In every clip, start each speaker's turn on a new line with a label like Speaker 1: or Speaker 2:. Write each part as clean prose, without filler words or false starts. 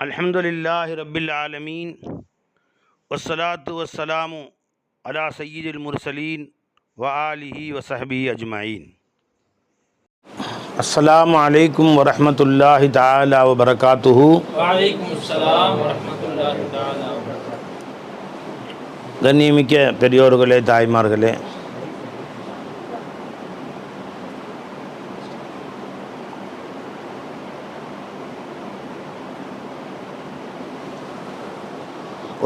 Speaker 1: அல்ஹம்துலில்லாஹி ரப்பில் ஆலமீன் வஸ்ஸலாத்து வஸ்ஸலாமு அலா சய்யிதில் முர்சலீன் வ ஆலிஹி வஸஹ்பிஹி அஜ்மஈன். அஸ்ஸலாமு அலைக்கும் வரஹ்மத்துல்லாஹி தஆலா வ பரகாத்துஹு.
Speaker 2: வஅலைக்கும் அஸ்ஸலாம் வரஹ்மத்துல்லாஹி தஆலா வ பரகாத்துஹு.
Speaker 1: கண்ணியமிக்க பெரியோர்களே, தாய்மார்களே,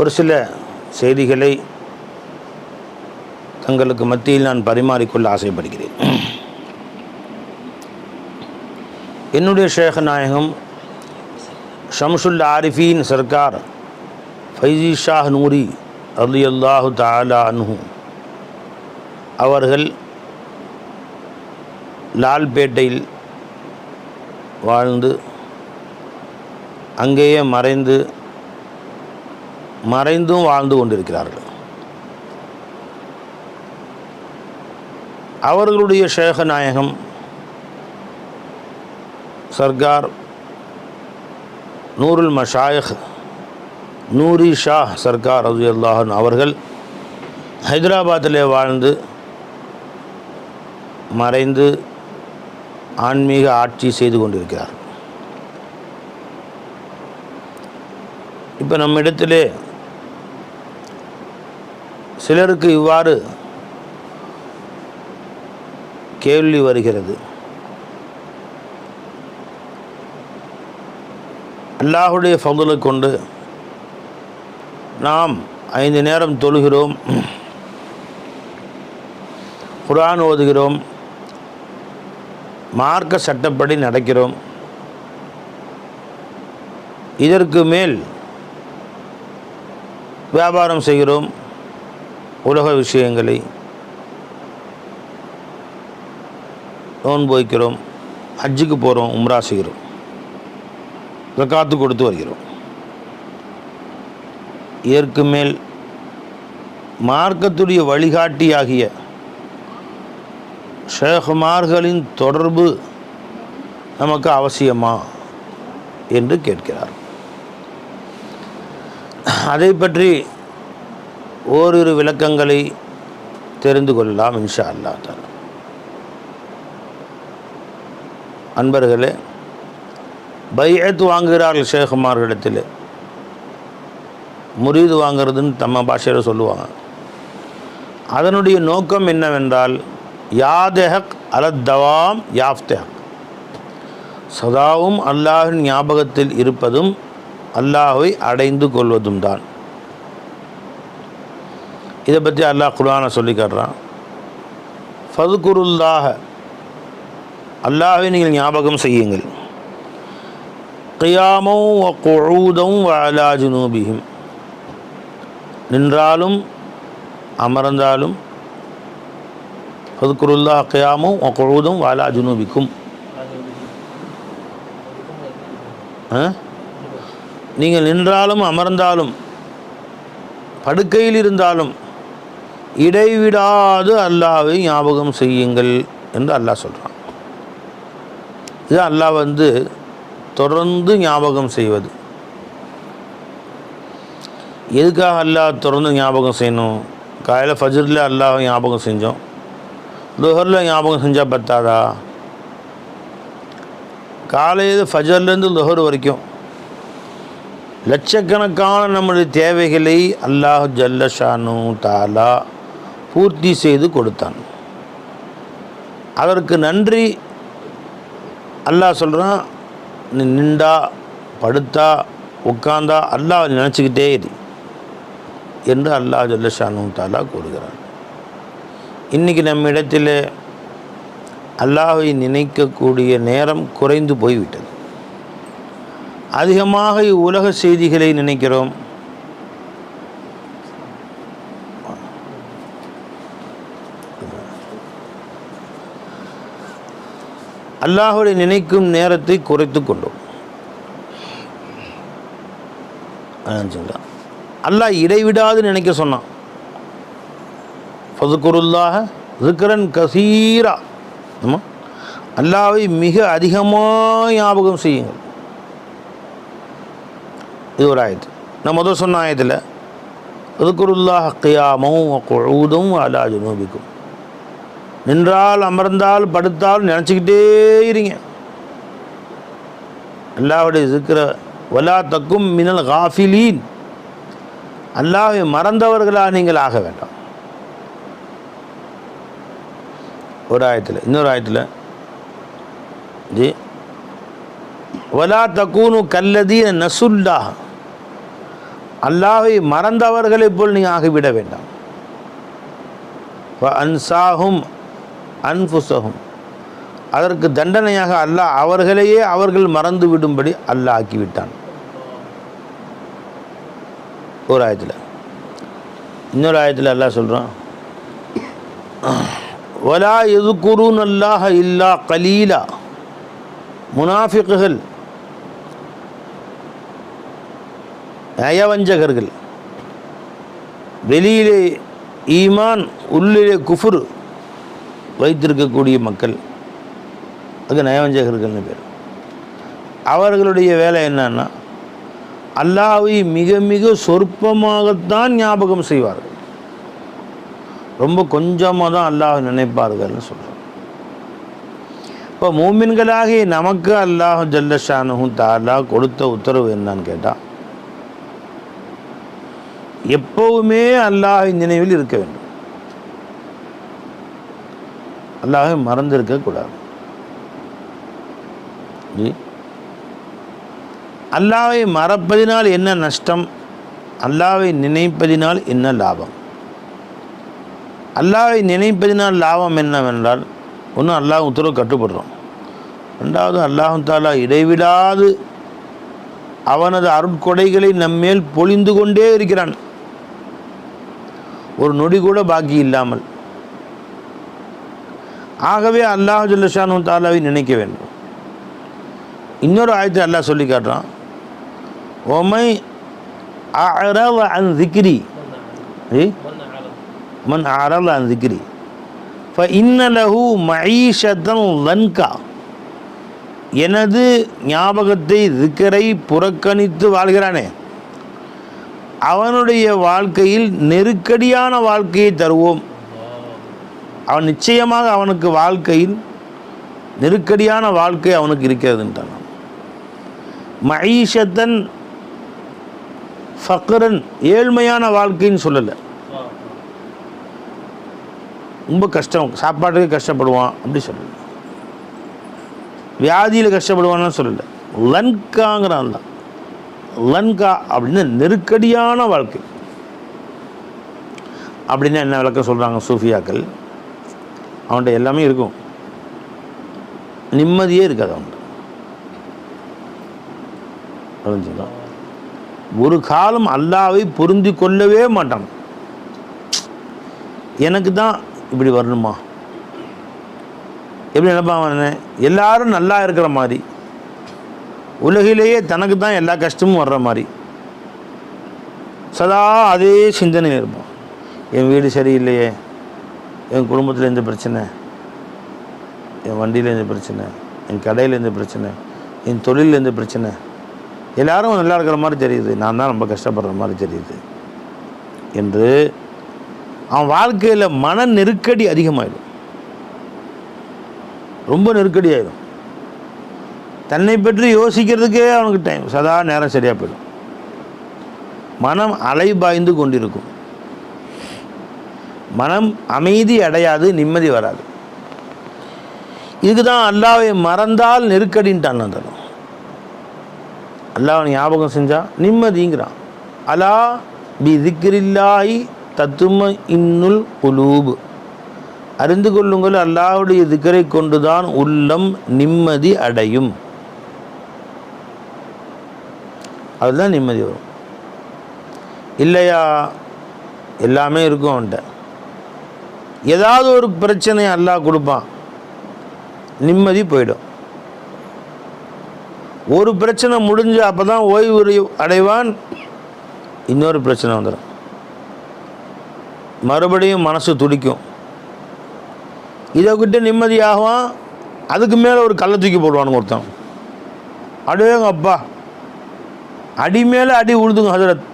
Speaker 1: ஒரு சில செய்திகளை தங்களுக்கு மத்தியில் நான் பரிமாறிக்கொள்ள ஆசைப்படுகிறேன். என்னுடைய ஷேக் நாயகம் ஷம்சுல் ஆரிஃபீன் சர்க்கார் ஃபைசி ஷாஹ் நூரி ரலியல்லாஹு தஆலா அன்ஹு அவர்கள் லால்பேட்டையில் வாழ்ந்து அங்கேயே மறைந்தும் வாழ்ந்து கொண்டிருக்கிறார்கள். அவர்களுடைய ஷேக் நாயகம் சர்க்கார் நூருல் மஷாயிக் நூரி ஷாஹ் சர்க்கார் ரலியல்லாஹு அன்ஹு அவர்கள் ஹைதராபாத்திலே வாழ்ந்து மறைந்து ஆன்மீக ஆட்சி செய்து கொண்டிருக்கிறார். இப்போ நம்மிடத்திலே சிலருக்கு இவ்வாறு கேள்வி வருகிறது. அல்லாஹுடைய ஃபضலை கொண்டு நாம் 5 நேரம் தொழுகிறோம், குர்ஆன் ஓதுகிறோம், மார்க்க சட்டப்படி நடக்கிறோம். இதற்கு மேல் வியாபாரம் செய்கிறோம், உலக விஷயங்களை நோன்பு வைக்கிறோம், ஹஜ்ஜுக்கு போகிறோம், உம்ரா செய்கிறோம், ஜகாத்து கொடுத்து வருகிறோம். இதற்கு மேல் மார்க்கத்துடைய வழிகாட்டியாகிய ஷேகுமார்களின் தொடர்பு நமக்கு அவசியமா என்று கேட்கிறார். அதை பற்றி ஓரிரு விளக்கங்களை தெரிந்து கொள்ளலாம் இன்ஷா அல்லாஹ் தஆலா. அன்பர்களே, பைஅத் வாங்குகிறார்கள் ஷேகுமார்களிடத்தில். முரீது வாங்கிறதுன்னு தம்ம பாஷையில் சொல்லுவாங்க. அதனுடைய நோக்கம் என்னவென்றால் யாதஹக் அலத்தவாம் யாஃப்தஹக், சதாவும் அல்லாஹின் ஞாபகத்தில் இருப்பதும் அல்லாஹ்வை அடைந்து கொள்வதும் தான். இதை பற்றி அல்லாஹ் குர்ஆனை சொல்லி காட்டுறான். ஃபதுகுருல்லாஹ, அல்லாஹ்வை நீங்கள் ஞாபகம் செய்யுங்கள். கியாமம் வ குஊதம் வ அலா ஜுனூபிஹிம், நின்றாலும் அமர்ந்தாலும். ஃபதுகுருல்லாஹ கியாமம் வ குஊதம் வ அலா ஜுனூபிக்கும், நீங்கள் நின்றாலும் அமர்ந்தாலும் படுக்கையில் இருந்தாலும் இடைவிடாது அல்லாஹ்வை ஞாபகம் செய்யுங்கள் என்று அல்லாஹ் சொல்கிறான். இது அல்லாஹ் தொடர்ந்து ஞாபகம் செய்வது. எதுக்காக அல்லாஹ் தொடர்ந்து ஞாபகம் செய்யணும்? காலையில் ஃபஜ்ரில் அல்லாஹ் ஞாபகம் செஞ்சோம், லுஹரில் ஞாபகம் செஞ்சால் பத்தாதா? காலையில் ஃபஜர்லேருந்து லுஹர் வரைக்கும் லட்சக்கணக்கான நம்முடைய தேவைகளை அல்லாஹ் ஜல்ல ஷானு தஆலா பூர்த்தி செய்து கொடுத்தான். அதற்கு நன்றி அல்லாஹ் சொல்கிறான். நீ நின்றா, படுத்தா, உட்கார்ந்தா அல்லாஹ் நினச்சிக்கிட்டே இரு என்று அல்லாஹ் ஜல்ல ஷானு தஆலா கூறுகிறான். இன்றைக்கி நம்ம இடத்தில் அல்லாஹ்வை நினைக்கக்கூடிய நேரம் குறைந்து போய்விட்டது. அதிகமாக உலக செய்திகளை நினைக்கிறோம். அல்லாஹ்வை நினைக்கும் நேரத்தை குறைத்து கொண்டோம். அல்லாஹ் இடைவிடாது நினைக்க சொன்னான். ஃபதுகுருல்லாஹ ذிக்ரன் கசீரா, அல்லாஹ்வை மிக அதிகமாக ஞாபகம் செய்யுங்கள். இது ஒரு ஆயத்து. நான் முதல் சொன்ன ஆயத்தில் உதுகுருல்லாஹ் கியாமம் குஊதும் அலா ஜுனூபிக்கும், நின்றால் அமர்ந்தால் படுத்தால் நினச்சிக்கிட்டே இருங்க அல்லாஹ்வுடைய ஸிக்ர. வலா தக்கும் மினல் காஃபிலீன், அல்லாஹ்வை மறந்தவர்களாக நீங்கள் ஆக வேண்டாம். ஒரு ஆயத்தில். இன்னொரு ஆயத்தில் ஜி வலா தக்கூனு கல்லதீன நசுல்லாஹ், அல்லாஹ்வை மறந்தவர்களைப் போல் நீங்கள் ஆகிவிட வேண்டாம். அன்சாஹும் அன்ஃபுஸஹும், அதற்கு தண்டனையாக அல்லாஹ் அவர்களையே அவர்கள் மறந்து விடும்படி அல்லாஹ் ஆக்கிவிட்டான். ஒரு ஆயத்தில். இன்னொரு ஆயத்தில் அல்லாஹ் சொல்கிறான் வலா யذ்குரூன அல்லாஹ இல்லா கலீலா. முனாஃபிக்குகள், நயவஞ்சகர்கள், வெளியிலே ஈமான் உள்ளிலே குஃபுர் வைத்திருக்கக்கூடிய மக்கள், அது நயவஞ்சகர்கள்னு பேர். அவர்களுடைய வேலை என்னன்னா அல்லாஹ்வை மிக மிக சொற்பமாகத்தான் ஞாபகம் செய்வார்கள், ரொம்ப கொஞ்சமாக தான் அல்லாஹ் நினைப்பார்கள்னு சொல்கிறார். இப்போ மூமின்களாகி நமக்கு அல்லாஹ் ஜல்ல ஷானுஹு தஆலா கொடுத்த உத்தரவு என்னன்னு கேட்டால், எப்பவுமே அல்லாஹ்வின் நினைவில் இருக்க வேண்டும், அல்லாஹ்வை மறந்திருக்கக்கூடாது. அல்லாஹ்வை மறப்பதினால் என்ன நஷ்டம், அல்லாஹ்வை நினைப்பதினால் என்ன லாபம்? அல்லாஹ்வை நினைப்பதினால் லாபம் என்னவென்றால், ஒன்று அல்லாஹ் உத்தரவு கட்டுப்படுறோம், ரெண்டாவது அல்லாஹ் தஆலா இடைவிடாது அவனது அருட்கொடைகளை நம்மேல் பொழிந்து கொண்டே இருக்கிறான், ஒரு நொடி கூட பாக்கி இல்லாமல். ஆகவே அல்லாஹ் ஜல்ல ஷானுஹு தஆலாவை நினைக்க வேண்டும். இன்னொரு ஆயத்தை அல்லாஹ் சொல்லி காட்டுறான், ஒமை அஅரத அன் ஸிக்ரி, மன் அஅரத அன் ஸிக்ரி ஃபஇன்ன லஹு மஈஷத்தன் லன்கா, எனது ஞாபகத்தை ஸிக்ரை புறக்கணித்து வாழ்கிறானே அவனுடைய வாழ்க்கையில் நெருக்கடியான வாழ்க்கையை தருவோம். அவன் நிச்சயமாக அவனுக்கு வாழ்க்கையில் நெருக்கடியான வாழ்க்கை அவனுக்கு இருக்கிறதுன்றான். மஈஷத்தன் ஃபக்ரன், ஏழ்மையான வாழ்க்கைன்னு சொல்லலை, ரொம்ப கஷ்டம், சாப்பாட்டுக்கு கஷ்டப்படுவான் அப்படி சொல்லலை, வியாதியில் கஷ்டப்படுவான்னு சொல்லலை, லன்காங்கிறான் தான். லன்கா அப்படின்னு நெருக்கடியான வாழ்க்கை. அப்படின்னா என்ன விளக்கம் சொல்கிறாங்க சூஃபியாக்கள், அவன்கிட்ட எல்லாமே இருக்கும், நிம்மதியே இருக்காது அவன்கிட்ட. புரிஞ்சுக்கலாம். ஒரு காலம் அல்லாஹ்வை பொருந்தி கொள்ளவே மாட்டான். எனக்கு தான் இப்படி வரணுமா, எப்படி நினைப்பான், எல்லாரும் நல்லா இருக்கிற மாதிரி, உலகிலேயே தனக்கு தான் எல்லா கஷ்டமும் வர்ற மாதிரி சதா அதே சிந்தனையில் இருப்பான். என் வீடு சரியில்லையே, என் குடும்பத்தில் எந்த பிரச்சனை, என் வண்டியில் எந்த பிரச்சனை, என் கடையில் எந்த பிரச்சனை, என் தொழிலில் எந்த பிரச்சனை, எல்லாரும் நல்லா இருக்கிற மாதிரி தெரியுது, நான் தான் ரொம்ப கஷ்டப்படுற மாதிரி தெரியுது என்று அவன் வாழ்க்கையில் மன நெருக்கடி அதிகமாகிடும், ரொம்ப நெருக்கடி ஆகிடும். தன்னை பற்றி யோசிக்கிறதுக்கே அவனுக்கு டைம், சதா நேரம் சரியாக போயிடும், மனம் அலைபாய்ந்து கொண்டிருக்கும், மனம் அமைதி அடையாது, நிம்மதி வராது. இதுக்கு தான் அல்லாஹ்வை மறந்தால் நெருக்கடின்ட்டான். தரும் அல்லாஹ் ஞாபகம் செஞ்சால் நிம்மதிங்கிறான். அலா பி திக்ரில்லாஹி தத்துமஇன்னுல் குலூப், அறிந்து கொள்ளுங்கள் அல்லாஹ்வுடைய திக்ரை கொண்டுதான் உள்ளம் நிம்மதி அடையும். அதுதான் நிம்மதி வரும். இல்லையா எல்லாமே இருக்கும் அவன்கிட்ட, ஏதாவது ஒரு பிரச்சனை அல்லாஹ் கொடுப்பான், நிம்மதி போயிடும். ஒரு பிரச்சனை முடிஞ்சு அப்போ தான் ஓய்வு அடைவான், இன்னொரு பிரச்சனை வந்துடும், மறுபடியும் மனசு துடிக்கும், இதை கிட்ட நிம்மதியாகுவான், அதுக்கு மேலே ஒரு கல்லை தூக்கி போடுவானுங்க ஒருத்தன். அடேங்க அப்பா, அடி மேலே அடி உழுதுங்க ஹஜரத்,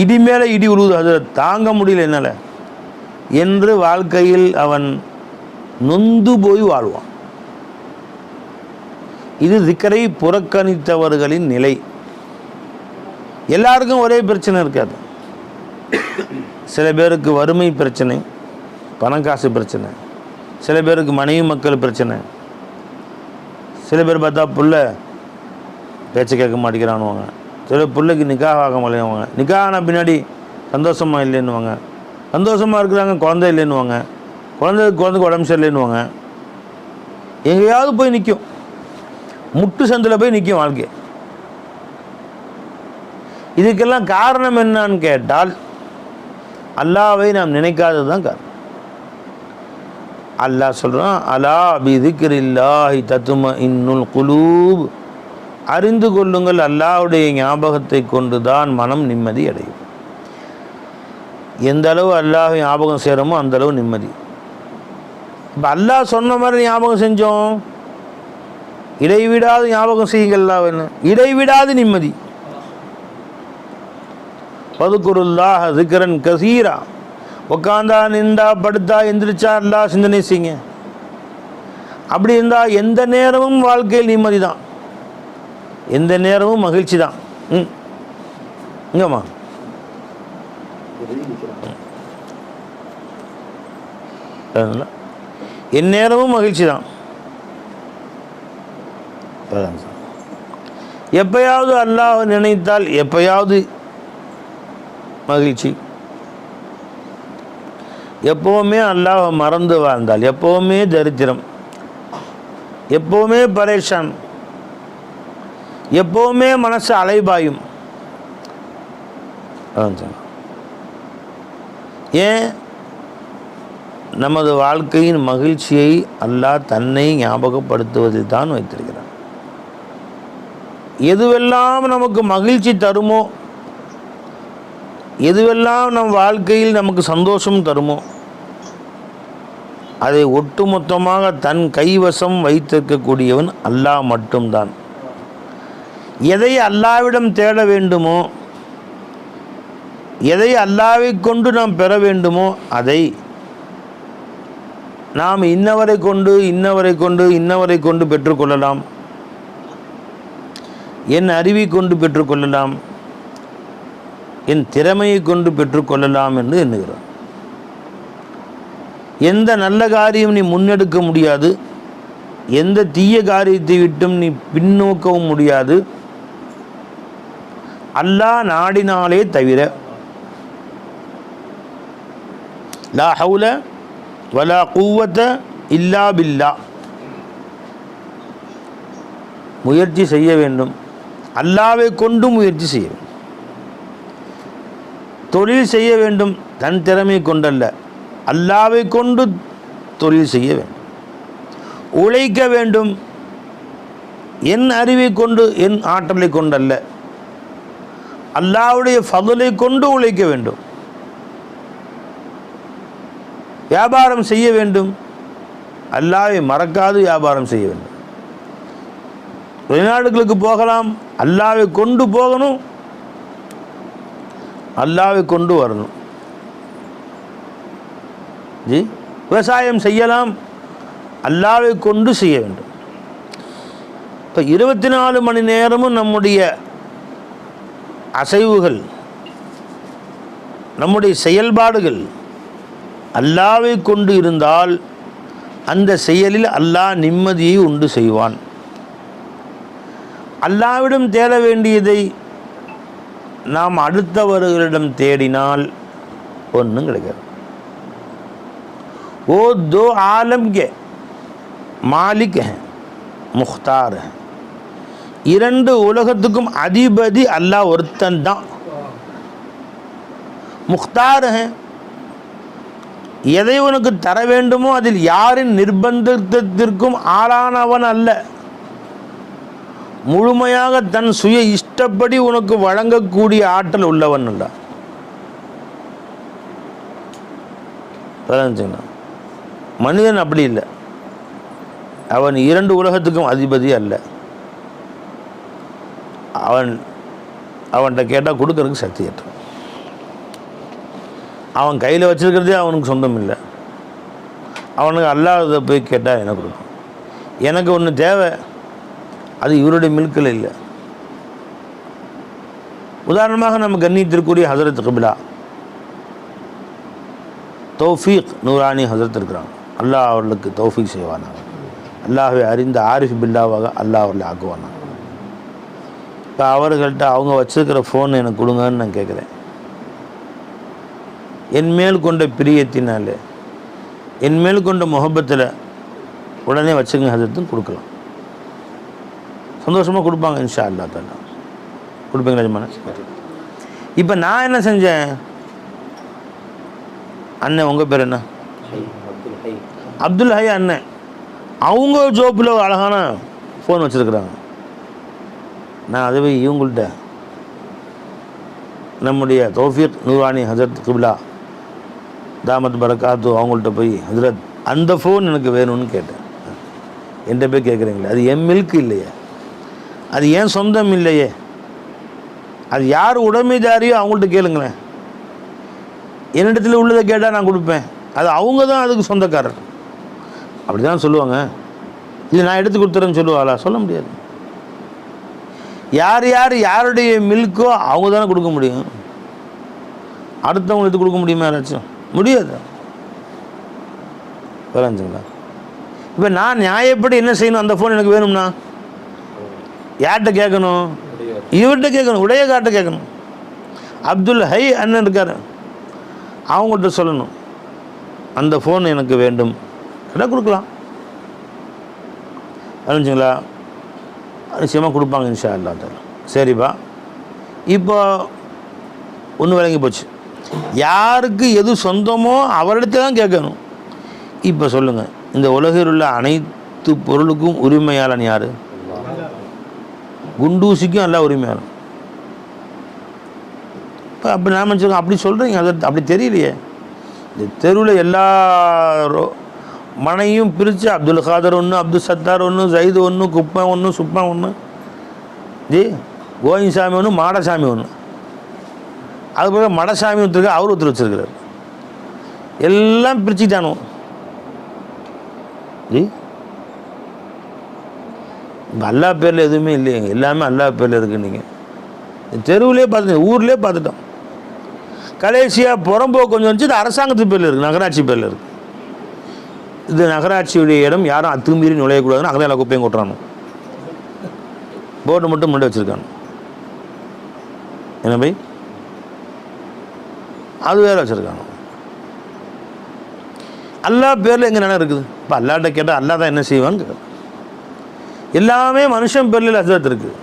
Speaker 1: இடி மேலே இடி உழுது ஹஜரத், தாங்க முடியல என்னால் என்று வாழ்க்கையில் அவன் நொந்து போய் வாழ்வான். இது திக்கரை புறக்கணித்தவர்களின் நிலை. எல்லாருக்கும் ஒரே பிரச்சனை இருக்காது. சில பேருக்கு வறுமை பிரச்சனை, பணக்காசு பிரச்சனை, சில பேருக்கு மனைவி மக்கள் பிரச்சனை, சில பேர் பார்த்தா புள்ள பேச்சை கேட்க மாட்டேங்கிறானுவாங்க, சில பிள்ளைக்கு நிக்காக ஆக மாட்டேங்குவாங்க, நிக்கான பின்னாடி சந்தோஷமாக இல்லைன்னுவாங்க, சந்தோஷமாக இருக்கிறாங்க குழந்தை இல்லைன்னுவாங்க, குழந்தைக்கு உடம்பு சரியில்லைன்னுவாங்க, எங்கேயாவது போய் நிற்கும், முட்டு சந்தில் போய் நிற்கும் வாழ்க்கை. இதுக்கெல்லாம் காரணம் என்னான்னு கேட்டால் அல்லாவை நாம் நினைக்காதது தான் காரணம். அல்லாஹ் சொல்கிறான், அலா பிதிக்ரில்லாஹி தத்மஇன்னுல் குலூப், அறிந்து கொள்ளுங்கள் அல்லாஹ்வுடைய ஞாபகத்தை கொண்டு தான் மனம் நிம்மதி அடையும். எந்த அளவு அல்லாஹ் ஞாபகம் செய்கிறோமோ அந்த அளவு நிம்மதி. இப்போ அல்லாஹ் சொன்ன மாதிரி ஞாபகம் செஞ்சோம், இடைவிடாது ஞாபகம் செய்யுங்கள்லாம் வேணும், இடைவிடாது நிம்மதி. பதுக்குருல்லாஹ் திக்ரன் கசீரா, உட்காந்தா நின்றா படுத்தா எந்திரிச்சா எல்லாம் சிந்தனை செய்யுங்க. அப்படி இருந்தால் எந்த நேரமும் வாழ்க்கையில் நிம்மதி தான், எந்த நேரமும் மகிழ்ச்சி தான். இங்கம்மா என் நேரமும் மகிழ்ச்சி தான். எப்பயாவது அல்லாஹ் நினைத்தால் எப்பயாவது மகிழ்ச்சி, எப்போவுமே அல்லாஹ் மறந்து வாழ்ந்தால் எப்போவுமே தரித்திரம், எப்போவுமே பரேஷான், எப்போவுமே மனசு அலைபாயும். ஏன்? நமது வாழ்க்கையின் மகிழ்ச்சியை அல்லாஹ் தன்னை ஞாபகப்படுத்துவதில் தான் வைத்திருக்கிறான். எதுவெல்லாம் நமக்கு மகிழ்ச்சி தருமோ, எதுவெல்லாம் நம் வாழ்க்கையில் நமக்கு சந்தோஷம் தருமோ அதை ஒட்டுமொத்தமாக தன் கைவசம் வைத்திருக்கக்கூடியவன் அல்லாஹ் மட்டும்தான். எதை அல்லாஹ்விடம் தேட வேண்டுமோ, எதை அல்லாஹ்வை கொண்டு நாம் பெற வேண்டுமோ அதை நாம் இன்னவரை கொண்டு பெற்றுக்கொள்ளலாம், என் அறிவை கொண்டு பெற்றுக்கொள்ளலாம், என் திறமையை கொண்டு பெற்றுக்கொள்ளலாம் என்று எண்ணுகிறோம். எந்த நல்ல காரியம் நீ முன்னெடுக்க முடியாது, எந்த தீய காரியத்தை விட்டும் நீ பின்னோக்கவும் முடியாது, அல்லாஹ் நாடினாலே தவிர. லா ஹவுல வலா குவத்த இல்லா பில்லா. முயற்சி செய்ய வேண்டும், அல்லாஹ்வை கொண்டு முயற்சி செய்ய வேண்டும். தொழில் செய்ய வேண்டும், தன் திறமை கொண்டல்ல, அல்லாஹ்வை கொண்டு தொழில் செய்ய வேண்டும். உழைக்க வேண்டும், என் அறிவை கொண்டு என் ஆற்றலை கொண்டல்ல, அல்லாஹ்வுடைய ஃபضலை கொண்டு உழைக்க வேண்டும். வியாபாரம் செய்ய வேண்டும், அல்லாஹ்வை மறக்காது வியாபாரம் செய்ய வேண்டும். வெளிநாடுகளுக்கு போகலாம், அல்லாஹ்வை கொண்டு போகணும், அல்லாஹ்வை கொண்டு வரணும். ஜி விவசாயம் செய்யலாம், அல்லாஹ்வை கொண்டு செய்ய வேண்டும். இப்போ 24 மணி நேரமும் நம்முடைய அசைவுகள், நம்முடைய செயல்பாடுகள் அல்லாஹ்வை கொண்டு இருந்தால் அந்த செயலில் அல்லாஹ் நிம்மதியை உண்டு செய்வான். அல்லாஹ்விடம் தேட வேண்டியதை நாம் அடுத்தவர்களிடம் தேடினால் ஒன்றும் கிடைக்காது. वो दो आलम के मालिक हैं, मुख्तार हैं. இரண்டு உலகத்துக்கும் அதிபதி அல்லாஹ் ஒருத்தன் தான். முக்தார் हैं, எதை உனக்கு தர வேண்டுமோ அதில் யாரின் நிர்பந்தத்திற்கும் ஆளானவன் அல்ல. முழுமையாக தன் சுய இஷ்டப்படி உனக்கு வழங்கக்கூடிய ஆற்றல் உள்ளவன் அல்ல. மனிதன் அப்படி இல்லை, அவன் இரண்டு உலகத்துக்கும் அதிபதி அல்ல. அவன்கிட்ட கேட்டால் கொடுக்கறதுக்கு சக்தி ஏற்றான். அவன் கையில் வச்சுருக்கிறதே அவனுக்கு சொந்தம் இல்லை. அவனுக்கு அல்லாததை போய் கேட்டால் எனக்கு கொடுக்கும். எனக்கு ஒன்று தேவை, அது இவருடைய மில்கில் இல்லை. உதாரணமாக நம்ம கண்ணியத்திற்குரிய ஹசரத் கிபிலா தௌஃபீக் நூரானி ஹசரத் இருக்கிறாங்க. அல்லாஹ் அவர்களுக்கு தௌஃபீக் செய்வானாங்க. அல்லாஹ்வை அறிந்த ஆரிஃப் பில்லாவாக அல்லாஹ் அவர்களை ஆக்குவானாங்க. இப்போ அவர்கள்ட்ட அவங்க வச்சுருக்கிற ஃபோன் எனக்கு கொடுங்கன்னு நான் கேட்குறேன். என் மேல் கொண்ட பிரியத்தினால, என் மேல் கொண்ட முகப்பத்தில் உடனே வச்சுங்க ஹசரத்துன்னு கொடுக்கலாம். சந்தோஷமாக கொடுப்பாங்க இன்ஷா அல்லா தாலா. கொடுப்பீங்களா ஜமானா? இப்போ நான் என்ன செஞ்சேன், அண்ணன் உங்கள் பேர் என்ன? அப்துல் ஹை அண்ணன். அவங்க ஜோப்பில் அழகான ஃபோன் வச்சுருக்குறாங்க. நான் அதை போய் இவங்கள்ட்ட நம்முடைய தௌஃபீக் நூரானி ஹசரத் கிபிலா தாமத் பரக்காத்து அவங்கள்ட்ட போய் ஹசரத் அந்த ஃபோன் எனக்கு வேணும்னு கேட்டேன். என்கிட்ட போய் கேட்குறீங்களே, அது என் மில்க்கு இல்லையே, அது ஏன் சொந்தம் இல்லையே, அது யார் உடைமைதாரியோ அவங்கள்ட்ட கேளுங்களேன். என்னிடத்தில் உள்ளதை கேட்டால் நான் கொடுப்பேன், அது அவங்க தான் அதுக்கு சொந்தக்காரர். அப்படி தான் சொல்லுவாங்க. இல்லை நான் எடுத்து கொடுத்துறேன்னு சொல்லுவாளா? சொல்ல முடியாது. யார் யாருடைய மில்க்கோ அவங்க தானே கொடுக்க முடியும். அடுத்தவங்க எடுத்து கொடுக்க முடியுமா? யாராச்சும் முடியாது. புரிஞ்சுங்களா? இப்போ நான் நியாயப்படி என்ன செய்யணும்? அந்த ஃபோன் எனக்கு வேணும்னா யார்கிட்ட கேட்கணும்? இவர்கிட்ட கேட்கணும், உடையக்கார்ட்ட கேட்கணும். அப்துல் ஹை அண்ணன் இருக்கார், அவங்கள்ட்ட சொல்லணும் அந்த ஃபோன் எனக்கு வேண்டும், கேட்டால் கொடுக்கலாம். புரிஞ்சுங்களா? நிச்சயமாக கொடுப்பாங்க இன்ஷா அல்லா தாலா. சரிப்பா, இப்போ ஒன்று விளங்கி போச்சு. யாருக்கு எது சொந்தமோ அவரிடத்துல தான் கேட்கணும். இப்போ சொல்லுங்கள், இந்த உலகில் உள்ள அனைத்து பொருளுக்கும் உரிமையாளன் யார்? குண்டூசிக்கும் எல்லாம் உரிமையாளன். இப்போ அப்படி நான் நினச்சிருக்கோம், அப்படி சொல்கிறீங்க, அது அப்படி தெரியலையே. இந்த தெருவில் எல்லா மனையும் பிரித்து அப்துல் காதர் ஒன்று, அப்துல் சத்தார் ஒன்று, ஜயிது ஒன்று, குப்பம் ஒன்று, சுப்பம் ஒன்று, ஜி கோயின்சாமி ஒன்று, மாடசாமி ஒன்று. அதுபோக மடசாமி ஒருத்தருக்கு அவர் ஒருத்தர் வச்சுருக்கிறார். எல்லாம் பிரிச்சுட்டானோ ஜி. இப்போ அல்லா பேரில் எதுவுமே இல்லைங்க, எல்லாமே அல்லா பேரில் இருக்குது. நீங்கள் தெருவிலே பார்த்துட்டோம், ஊர்லேயே பார்த்துட்டோம். கடைசியாக புறம்போக்கு கொஞ்சம் வந்துச்சு, இது அரசாங்கத்து பேரில் இருக்குது, நகராட்சி பேரில் இருக்குது. இது நகராட்சியுடைய இடம், யாரும் அத்துமீறி நுழையக்கூடாதுன்னு அங்கே தான் எல்லா குப்பையும் கொட்டுறானோ. போர்டு மட்டும் முன்னாடி வச்சுருக்கானு. என்ன பை? அது வேறு வச்சுருக்கானோ. அல்லா பேரில் எங்கே நிலம் இருக்குது? இப்போ அல்லாட்ட கேட்டால் அல்லா தான் என்ன செய்வான்னு கேட்குறேன். எல்லாமே மனுஷன் பேரில் ஹசரத் இருக்குது.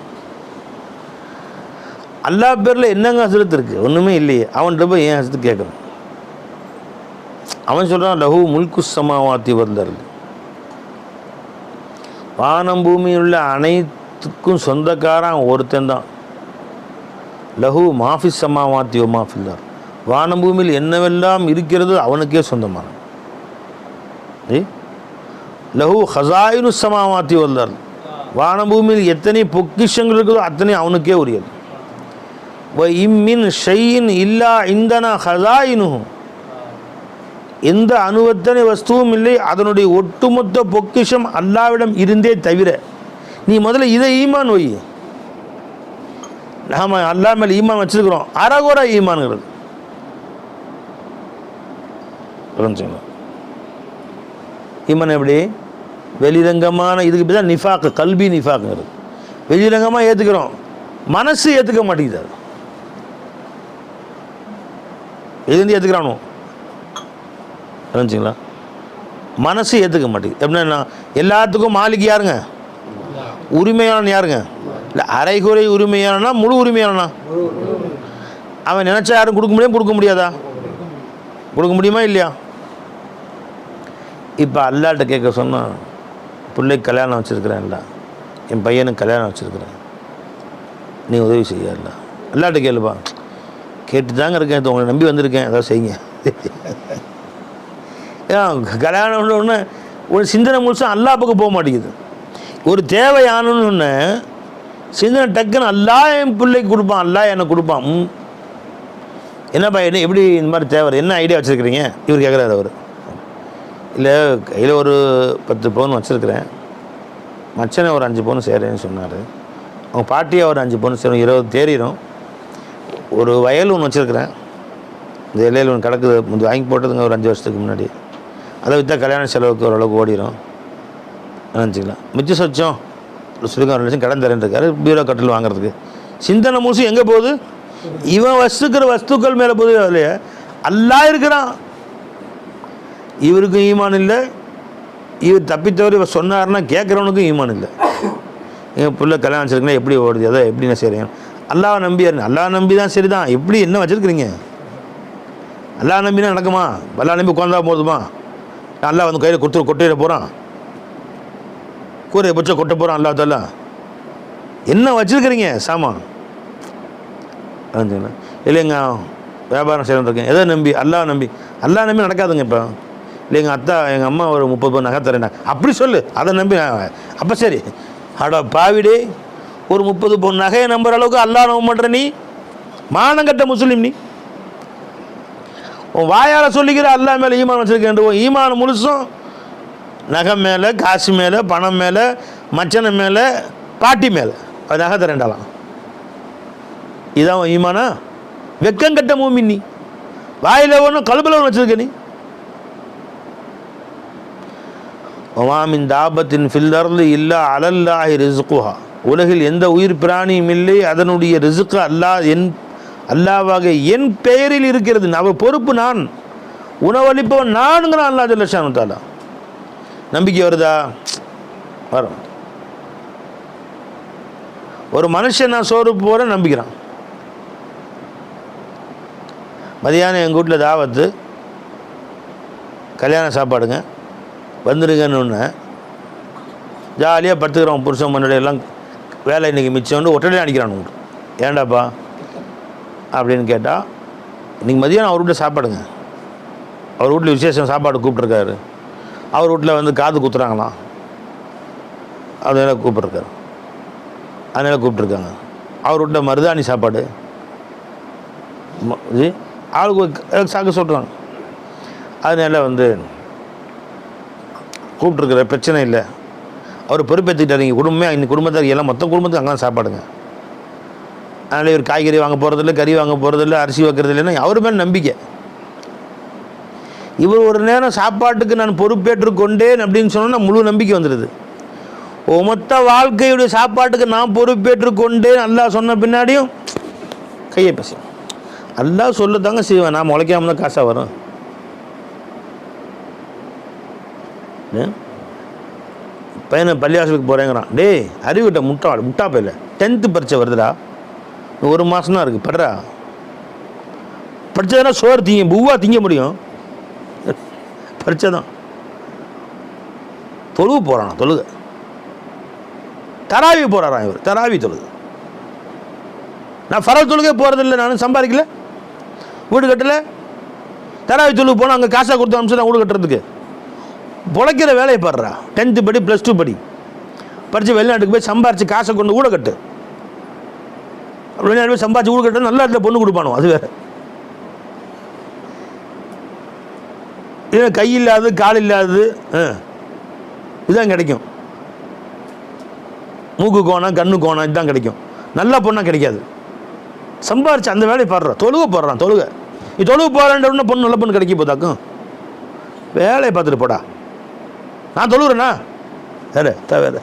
Speaker 1: அல்லா பேரில் என்னங்க ஹசரத் இருக்குது? ஒன்றுமே இல்லையே. அவன்கிட்ட போய் ஏன் ஹசரத்து கேட்குறான்? அவன் சொல்கிறான், லஹு முல்கு சமாவாத்தி வந்தார். வானம் பூமியில் உள்ள அனைத்துக்கும் சொந்தக்காரன் ஒருத்தன் தான். லஹு மாஃபி சமாவாத்தி ஓ மாஃபில்லார். வானம் பூமியில் என்னவெல்லாம் இருக்கிறது அவனுக்கே சொந்தமான. லஹு ஹசாயினு சமாவாத்தி வந்தார். வானம் பூமியில் எத்தனை பொக்கிஷங்கள் இருக்குதோ அத்தனை அவனுக்கே உரியது. வ இம்மின் ஷையின் இல்லா இந்தனா ஹசாயினு. எந்த அணுவத்தனை வஸ்துவும் இல்லை, அதனுடைய ஒட்டுமொத்த பொக்கிஷம் அல்லாவிடம் இருந்தே தவிர. நீ முதல்ல இதை ஈமான் வை. நாம் அல்லா மேலே ஈமான் வச்சுருக்கிறோம், அறகுறை ஈமான்கிறது. புரிஞ்சுங்களா? ஈமான் எப்படி? வெளிரங்கமான இதுக்கு தான் நிஃபாக்கு, கல்வி நிஃபாக்குங்கிறது. வெளிரங்கமாக ஏற்றுக்கிறோம், மனசு ஏற்றுக்க மாட்டேங்குது. எதுந்து ஏற்றுக்கிறானோ புரிஞ்சுங்களா? மனசு ஏற்றுக்க மாட்டேங்குது. எப்படின்னா எல்லாத்துக்கும் மாலிக் யாருங்க? உரிமையானன் யாருங்க? இல்லை அரைகுறை உரிமையானா முழு உரிமையானா? அவன் நினச்சா யாரும் கொடுக்க முடியும், கொடுக்க முடியாதா? கொடுக்க முடியுமா இல்லையா? இப்போ அல்லாட்ட கேட்க சொன்னால், பிள்ளைக்கு கல்யாணம் வச்சுருக்கிறேன்ல, என் பையனுக்கு கல்யாணம் வச்சுருக்கிறேன், நீ உதவி செய்யல. அல்லாட்ட கேளுப்பா. கேட்டு தாங்க இருக்கேன், உங்களை நம்பி வந்திருக்கேன், ஏதாவது செய்யுங்க. கல்யாணம் ஒன்று ஒரு சிந்தனை முழுசாக அல்லா பக்கம் போக மாட்டேங்குது. ஒரு தேவையானன்னு சிந்தனை டக்குன்னு அல்லாஹ் என் பிள்ளைக்கு கொடுப்பான், அல்லாஹ் எனக்கு கொடுப்பான். என்னப்பா என்ன எப்படி இந்த மாதிரி தேவை, என்ன ஐடியா வச்சுருக்கிறீங்க இவர் கேட்குறாரு. அவர் இல்லை கையில் ஒரு 10 பவுன் வச்சுருக்கிறேன், மச்சனை ஒரு 5 பவுன் சேரேன்னு சொன்னார். அவங்க பாட்டியாக ஒரு 5 பவுன் சேரும், 20 தேறிடும். ஒரு வயல் ஒன்று வச்சுருக்கிறேன், இந்த இலையில் ஒன்று கிடக்குது, முந்தி வாங்கி போட்டதுங்க ஒரு 5 வருஷத்துக்கு முன்னாடி. அதை விற்றா கல்யாண செலவுக்கு ஓரளவுக்கு ஓடிடும் நினச்சிக்கலாம். மிச்சம் சொச்சம் சுருக்கம் 2 லட்சம் கடன் தரேன் இருக்காரு பீரோ கட்டில் வாங்குறதுக்கு. சிந்தனை முழுசும் எங்கே போகுது? இவன் வச்சுக்கிற வஸ்துக்கள் மேலே போகுது. அதுலையே அல்லாஹ் இருக்கிறான். இவருக்கும் ஈமான் இல்லை, இவர் தப்பித்தவர் இவர் சொன்னார்னா கேட்குறவனுக்கும் ஈமான் இல்லை. என் பிள்ளை கல்யாணம் வச்சுருக்கீங்கன்னா எப்படி ஓடுது, அதை எப்படி நான் செய்கிறேன்? அல்லாஹ் நம்பியாரு, அல்லாஹ் நம்பி தான் சரி தான். எப்படி என்ன வச்சுருக்கிறீங்க? அல்லாஹ் நம்பினா நடக்குமா? அல்லாஹ் நம்பி உட்காந்தா போதுமா? அல்லாஹ் வந்து கையில் கொட்டிட போகிறான், கூரையை பச்சை கொட்ட போகிறான் அல்லா தாலா. என்ன வச்சுருக்கிறீங்க சாமான்? இல்லைங்க வியாபாரம் செய்யணும் இருக்கேன், எதை நம்பி? அல்லாஹ் நம்பி. அல்லாஹ் நம்பி நடக்காதுங்க. இப்போ இல்லைங்க அத்தா எங்கள் அம்மா ஒரு 30 பவுன் நகை தரேன், அப்படி சொல்லு, அதை நம்பி. அப்போ சரி, அடா பாவிடே, ஒரு 30 பவுன் நகையை நம்புற அளவுக்கு அல்லாஹ் நம்ப மாட்டேற நீ? மானங்கட்ட முஸ்லீம் நீ. உன் வாயால் சொல்லிக்கிற அல்லாஹ் மேலே ஈமான் வச்சுருக்கேன். ஈமான் முழுசும் நகை மேலே, காசு மேலே, பணம் மேலே, மச்சனை மேலே, பாட்டி மேலே. அது நகை தரேன்டாலாம். இதான் ஈமானா? வெக்கங்கட்ட மூமின் நீ. வாயில் ஒன்றும் கல்பில் ஒன்று வச்சுருக்க நீ. ஒமாமின் தாபத்தின் ஃபில்லர்ந்து இல்லா அலல்லாஹி ரிஸ்குஹா. உலகில் எந்த உயிர் பிராணியும் இல்லை, அதனுடைய ரிஸ்க்கு அல்லாவாக என் பெயரில் இருக்கிறது. அவ பொறுப்பு நான், உணவளிப்பவன் நானுங்கிறான் அல்லாஹ் ஜல்ல ஷானு தஆலா. நம்பிக்கை வருதா? வரும். ஒரு மனுஷன் நான் சோறு போகிறேன் நம்பிக்கிறான். மதியானம் எங்கள் வீட்டில் தாவத்து, கல்யாண சாப்பாடுங்க, வந்துடுங்கன்னு ஒன்று ஜாலியாக படுத்துக்கிறோம். புருஷன் முன்னாடி எல்லாம் வேலை இன்றைக்கி மிச்சம் ஒட்டடே அடிக்கிறான். ஏண்டாப்பா அப்படின்னு கேட்டால், இன்றைக்கி மதியானம் அவர் வீட்டில் சாப்பாடுங்க, அவர் வீட்டில் விசேஷம் சாப்பாடு கூப்பிட்ருக்காரு, அவர் வீட்டில் வந்து காது குத்துறாங்களாம், அதனால் கூப்பிட்ருக்காரு, அதனால் கூப்பிட்ருக்காங்க. அவர் வீட்டில் மருதாணி சாப்பாடு, ஆளுக்கு சாக்க சொல்கிறாங்க, அதனால் வந்து கூப்பிட்ருக்குற பிரச்சனை இல்லை. அவர் பொறுப்பேற்றுக்கிட்டார். இங்கே குடும்பமே, இந்த குடும்பத்தை எல்லாம் மொத்த குடும்பத்துக்கு அங்கே தான் சாப்பாடுங்க. அதனால் இவர் காய்கறி வாங்க போகிறதில்ல, கறி வாங்க போகிறதில்ல, அரிசி வைக்கிறது இல்லைன்னா அவர் மேலே நம்பிக்கை. இவர் ஒரு நேரம் சாப்பாட்டுக்கு நான் பொறுப்பேற்று கொண்டேன் அப்படின்னு சொன்னால் முழு நம்பிக்கை வந்துடுது. மொத்த வாழ்க்கையுடைய சாப்பாட்டுக்கு நான் பொறுப்பேற்று கொண்டேன் அல்லாஹ் சொன்ன பின்னாடியும் கையை பேச அல்லாஹ் சொல்லத்தாங்க செய்வேன். நான் முளைக்காம தான் காசாக வரும். பையனை பள்ளியாசலுக்கு போகிறேங்கிறான். டேய் அறிவிட்ட முட்டா பையில 10th பரீட்சை வருதுடா, 1 மாதம் தான் இருக்குது, படுறா. படித்ததுனா சோறு பூவா திங்க முடியும்? பரீட்சை தான். தொழுகு போகிறான், தொழுக தராவி போகிறாரான் இவர், தராவி தொழுகு. நான் ஃபரல் தொழுகே போகிறதில்லை, நான் சம்பாதிக்கல, வீடு கட்டலை, தராவி தொழுகு போனால் அங்கே காசாக கொடுத்து அனுப்பிச்சு நான் வீடு கட்டுறதுக்கு பொழைக்கிற வேலையை பாடுறா. 10th படி, +2 படி படித்து வெளிநாட்டுக்கு போய் சம்பாரித்து காசை கொண்டு கூட கட்டு. வெளிநாட்டு போய் சம்பாரிச்சு கூட கட்டு, நல்ல இடத்துல பொண்ணு கொடுப்பானோ அது வேறு. இது கை இல்லாதது, கால் இல்லாதது இதுதான் கிடைக்கும். மூக்கு கோணம், கண்ணு கோணம் இதுதான் கிடைக்கும். நல்ல பொண்ணாக கிடைக்காது. சம்பாரிச்சு அந்த வேலையை பாடுறான், தொழுக போடுறான். தொழுக நீ தொழுக போகிறேன் பொண்ணு, நல்ல பொண்ணு கிடைக்க போதாக்கும். வேலையை பார்த்துட்டு போடா. நான் தொழுகிறேண்ணா வேறு வேறு.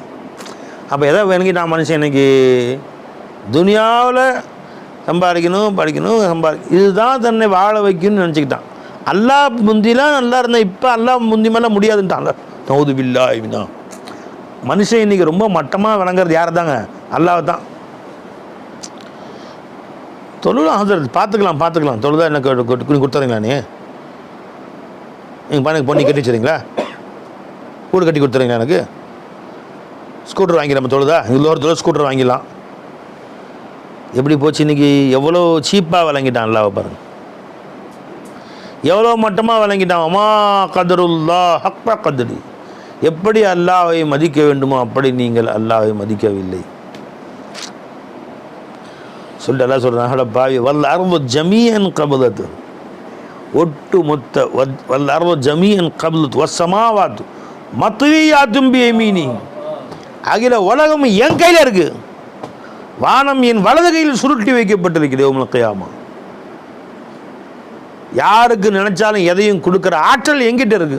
Speaker 1: அப்போ எதை வேணுங்கி நான் மனுஷன் இன்னைக்கு துனியாவில் சம்பாதிக்கணும், படிக்கணும், இதுதான் தன்னை வாழ வைக்கணும்னு நினச்சிக்கிட்டான். அல்லாஹ் முந்திலாம் நல்லா இருந்தேன், இப்போ அல்லாஹ் முந்தி மேலே முடியாதுன்ட்டான். நவுது பில்லாஹ் தான். மனுஷன் இன்றைக்கி ரொம்ப மட்டமாக விளங்குறது யார் தாங்க? அல்லாஹ் தான். தொழுலாம் ஹசரத், பார்த்துக்கலாம் தொழுதா என்ன கொடுத்துறீங்களா? நீங்கள் பையனுக்கு பொண்ணு கட்டி வச்சுறீங்களா? வீடு கட்டி கொடுத்துறீங்களா? எனக்கு ஸ்கூட்டர் வாங்கிடலாம். தொழுதா இவ்வளோ ஒரு ஸ்கூட்டர் வாங்கிடலாம். எப்படி போச்சு இன்றைக்கி? எவ்வளோ சீப்பாக விளங்கிட்டான் அல்லாஹ்வை பாருங்க, எவ்வளோ மட்டமாக விளங்கிட்டான். அம்மா கதருல்லா ஹக்ப கதரி. எப்படி அல்லாஹ்வை மதிக்க வேண்டுமோ அப்படி நீங்கள் அல்லாஹ்வை மதிக்கவில்லை. சொல்லிட்டு எல்லாம் சொல்கிறாங்க பாவி வல் அர்வு ஜமீஅன் கபலத்து, ஒட்டு மொத்த வல் அர்வு ஜமீஅன் கபலத்து வஸ்ஸமாவாத்து மத்வியாத்தும் பியமீனி, அகில உலகம் என் கையில் இருக்கு, வானம் என் வலது கையில் சுருட்டி வைக்கப்பட்டிருக்கிறது யௌமுல் கியாமா. யாருக்கு நினைச்சாலும் எதையும் கொடுக்குற ஆற்றல் எங்கிட்ட இருக்கு.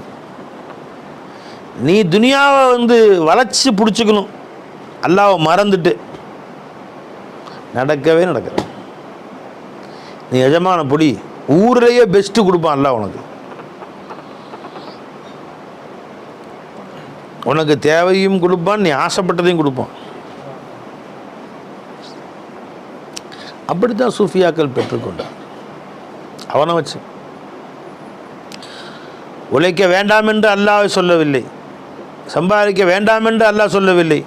Speaker 1: நீ துனியாவை வளைச்சி பிடிச்சிக்கணும், அல்லாஹ்வை மறந்துட்டு நடக்கவே நடக்காது. நீ எஜமான பொடி, ஊர்லேயே பெஸ்ட்டு கொடுப்பான் அல்லாஹ் உனக்கு. உனக்கு தேவையும் கொடுப்பான், நீ ஆசைப்பட்டதையும் கொடுப்பான். அப்படித்தான் சூஃபியாக்கள் பெற்றுக்கொண்டார். அவனை வச்சு உழைக்க வேண்டாம் என்று அல்லாஹ் சொல்லவில்லை, சம்பாதிக்க வேண்டாம் என்று அல்லாஹ் சொல்லவில்லை,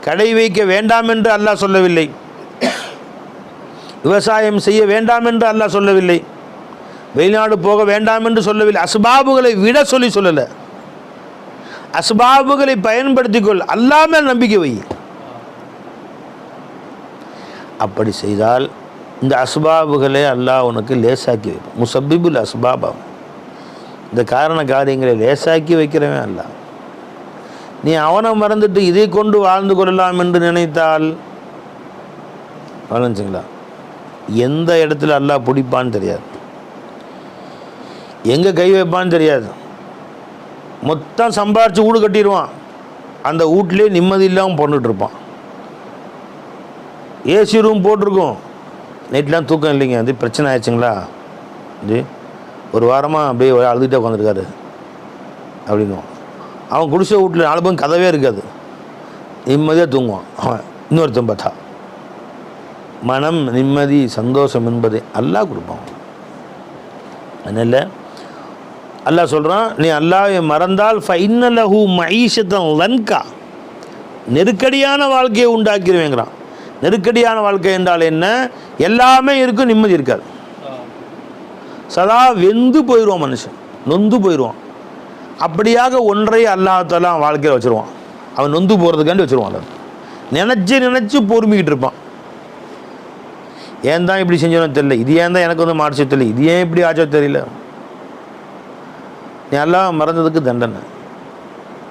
Speaker 1: கடை வைக்க வேண்டாம் என்று அல்லாஹ் சொல்லவில்லை, விவசாயம் செய்ய வேண்டாம் என்று அல்லாஹ் சொல்லவில்லை, வெளிநாடு போக வேண்டாம் என்று சொல்லவில்லை. அஸ்பாபுகளை விட சொல்லலை. அஸ்பாபுகளை பயன்படுத்திக்கொள், அல்லாஹ் மேல் நம்பிக்கை வை. அப்படி செய்தால் இந்த அஸ்பாபுகளை அல்லாஹ் உனக்கு லேசாக்கி வைப்பான். முசப்பிபுல் அஸ்பாபம், இந்த காரண காரியங்களை லேசாக்கி வைக்கிறவன் அல்லாஹ். நீ அவனை மறந்துட்டு இதை கொண்டு வாழ்ந்து கொள்ளலாம் என்று நினைத்தால் வளர்ந்துங்களா, எந்த இடத்துல அல்லாஹ் பிடிப்பான்னு தெரியாது, எங்கே கை வைப்பான்னு தெரியாது. மொத்தம் சம்பாரித்து வீடு கட்டிடுவான், அந்த வீட்டிலே நிம்மதி இல்லாமல் போட்டுட்ருப்பான். ஏசி ரூம் போட்டிருக்கோம், நைட்லாம் தூக்கம் இல்லைங்க, அது பிரச்சனை ஆயிடுச்சுங்களா, இது ஒரு வாரமாக அப்படியே அழுதுகிட்டே உட்காந்துருக்காரு அப்படின்னுவான். அவன் குடிசை வீட்டில் 4 பேரும் கதவே இருக்காது, நிம்மதியாக தூங்குவான். அவன் இன்னொருத்தன் பார்த்தா மனம் நிம்மதி சந்தோஷம் என்பதை அல்லாஹ் கொடுப்பான். அதனால் அல்லாஹ் சொல்கிறான், நீ அல்லாஹ்வை மறந்தால் ஃபஇன்ன லஹு மஈஷத்தன் லன்கா, நெருக்கடியான வாழ்க்கையை உண்டாக்கிடுவேங்கிறான். நெருக்கடியான வாழ்க்கை என்றால் என்ன? எல்லாமே இருக்கும், நிம்மதி இருக்காது. சதா வெந்து போயிடுவான் மனுஷன், நொந்து போயிடுவான். அப்படியாக ஒன்றை அல்லாஹ் தஆலா வாழ்க்கையில் வச்சுருவான். அவன் நொந்து போகிறதுக்காண்டி வச்சுருவான். அதை நினச்சி பொறுமிக்கிட்டு இருப்பான். ஏன் தான் இப்படி செஞ்சோன்னு தெரியல, இது ஏன் தான் எனக்கு மாற்ற தெரியல, இது ஏன் இப்படி ஆச்சோ தெரியல. நீ அல்லாஹ் மறந்ததுக்கு தண்டனை.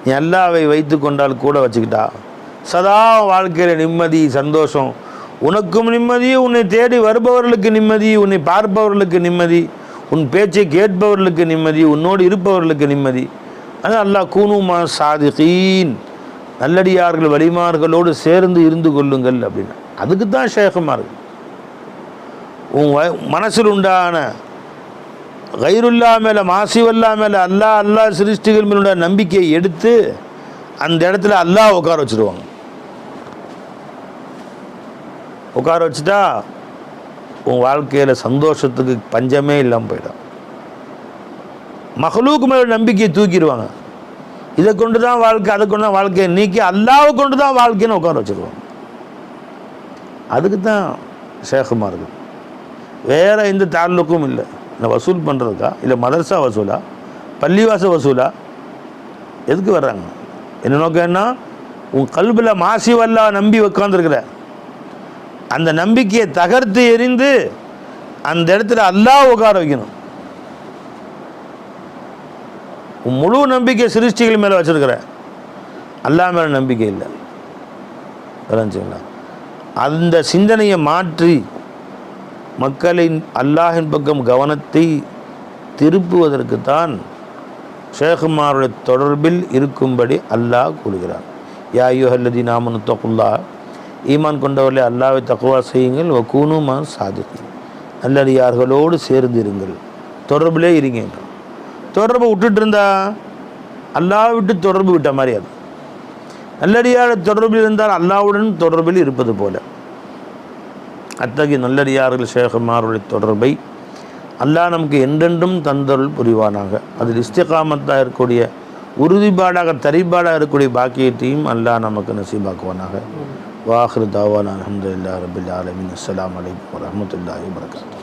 Speaker 1: நீ அல்லாஹ்வை வைத்து கொண்டால் கூட வச்சுக்கிட்டா சதா வாழ்க்கையில் நிம்மதி சந்தோஷம், உனக்கும் நிம்மதி, உன்னை தேடி வருபவர்களுக்கு நிம்மதி, உன்னை பார்ப்பவர்களுக்கு நிம்மதி, உன் பேச்சை கேட்பவர்களுக்கு நிம்மதி, உன்னோடு இருப்பவர்களுக்கு நிம்மதி. அது அல்லாஹ் கூனுமா சாதிகீன், நல்லடியார்கள் வலிமார்களோடு சேர்ந்து இருந்து கொள்ளுங்கள் அப்படின்னு. அதுக்கு தான் ஷேகுமார்கள். உன் மனசில் உண்டான கைருல்லா மேலே மாசிவல்லா மேலே அல்லாஹ் சிருஷ்டிகள் மேலுள்ள நம்பிக்கையை எடுத்து அந்த இடத்துல அல்லாஹ் உட்கார வச்சுருவாங்க. உட்கார வச்சுட்டா உன் வாழ்க்கையில் சந்தோஷத்துக்கு பஞ்சமே இல்லாமல் போயிடும். மஹ்லூக் மேலே நம்பிக்கையை தூக்கிடுவாங்க. இதை கொண்டு தான் வாழ்க்கை, அதை கொண்டு தான் வாழ்க்கையை நீக்கி அல்லாஹ்வை கொண்டு தான் வாழ்க்கைன்னு உட்கார வச்சுருவாங்க. அதுக்கு தான் ஷேகுமார்கள். வேறு எந்த தாலுக்கும் இல்லை. இல்லை வசூல் பண்ணுறதுக்கா, இல்லை மதரசா வசூலா, பள்ளிவாச வசூலா, எதுக்கு வர்றாங்க? என்ன நோக்கம் என்ன? உன் கல்பில் மாசிவல்லா நம்பி உட்காந்துருக்குற அந்த நம்பிக்கையை தகர்த்து எறிந்து அந்த இடத்துல அல்லாஹ் உட்கார வைக்கணும். உன் முழு நம்பிக்கை சிருஷ்டிகள் மேலே வச்சுருக்கிற, அல்லாஹ் மேலே நம்பிக்கை இல்லை. புரிஞ்சுங்களா? அந்த சிந்தனையை மாற்றி மக்களின் அல்லாஹின் பக்கம் கவனத்தை திருப்புவதற்குத்தான் ஷேகுமாருடைய தொடர்பில் இருக்கும்படி அல்லாஹ் கூறுகிறார். யா அய்யுஹல்லதீன ஆமனு தக்குல்லாஹ், ஈமான் கொண்டவர்களே அல்லாஹ்வை தக்வா செய்யுங்கள், வகூனு மா சாதிகீன், நல்லடியார்களோடு சேர்ந்து இருங்கள், தொடர்பிலே இருங்க. தொடர்பை விட்டுட்டு இருந்தா அல்லாஹ் விட்டு தொடர்பு விட்ட மாதிரி. அது நல்லடியார் தொடர்பில் இருந்தால் அல்லாஹ்வுடன் தொடர்பில் இருப்பது போல. அத்தகைய நல்லடியார்கள் ஷேகுமாருடைய தொடர்பை அல்லாஹ் நமக்கு என்றென்றும் தந்தருள் புரிவானாக. அதில் இஸ்திகாமத்தாக இருக்கக்கூடிய, உறுதிப்பாடாக தரிபாடாக இருக்கக்கூடிய பாக்கியத்தையும் அல்லாஹ் நமக்கு நசீபாக்குவானாக. வாஹிரு தாவானா அல்ஹம்துலில்லாஹி ரப்பில் ஆலமீன். அஸ்ஸலாமு அலைக்கும் வரஹ்மத்துல்லாஹி வபரகாத்துஹு.